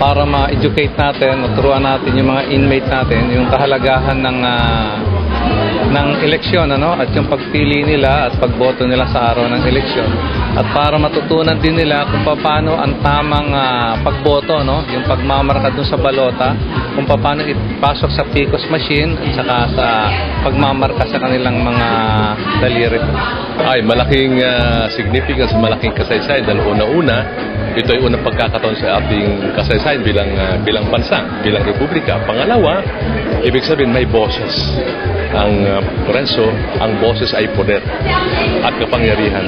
para ma-educate natin, maturuan natin yung mga inmate natin, yung kahalagahan ng eleksyon, at yung pagpili nila at pagboto nila sa araw ng eleksyon. At para matutunan din nila kung paano ang tamang pagboto, yung pagmamarka dun sa balota, kung paano ipasok sa PCOS machine at saka sa pagmamarka sa kanilang mga daliri. Ay, malaking significance, malaking kasaysayan dahil una-una, ito ay unang pagkakataon sa ating kasaysayan bilang bansa, bilang republika. Pangalawa, ibig sabihin may boses. Ang preso, ang boses ay poder at kapangyarihan.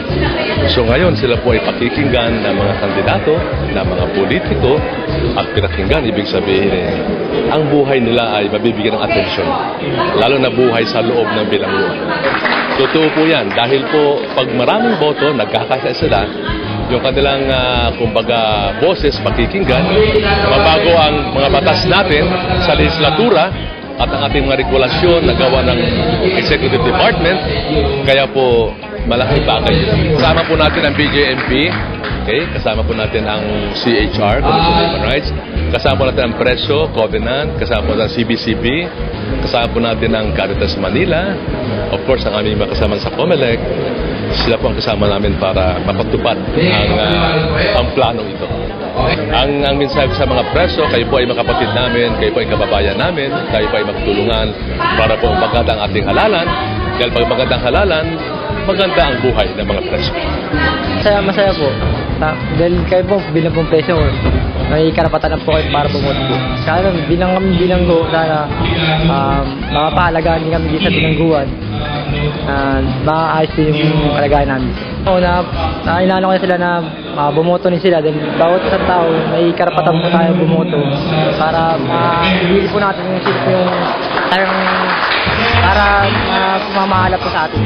So ngayon sila po ay pakikinggan ng mga kandidato, ng mga politiko at pinakinggan. Ibig sabihin ang buhay nila ay mabibigyan ng atensyon, lalo na buhay sa loob ng bilangguan. Totoo po yan dahil po pag maraming boto, nagkakasya sila, yung kanilang kumbaga boses pakikinggan, mabago ang mga batas natin sa legislatura at ang ating mga regulasyon na gawa ng Executive Department. Kaya po malaking bagay. Kasama po natin ang BJMP, okay? Kasama po natin ang CHR, Commission on Human Rights, kasama po natin ang Preso, Covenant, kasama po natin ang CBCB, kasama po natin ang Caritas Manila, of course ang aming mga kasama sa COMELEC. Sila po ang kasama namin para mapagtupad ang planong ito. Ang mensahe sa mga preso, kayo po ay mga kapatid namin, kayo po ay kababayan namin, kayo po ay magtulungan para po maganda ang ating halalan. Dahil pag maganda ang halalan, maganda ang buhay ng mga preso. Masaya po. Dahil kayo po bilang pong preso, may karapatan na po kayo para bumoto po. Kaya bilang kami bilanggo, sana makapahalagaan din kami sa bilangguan. Maayos din yung kalagayan namin. Inaano ko sila na bumoto din sila dahil bawat isang tao may karapatan po tayo bumoto para hindi po natin yung para mamahalap po sa atin.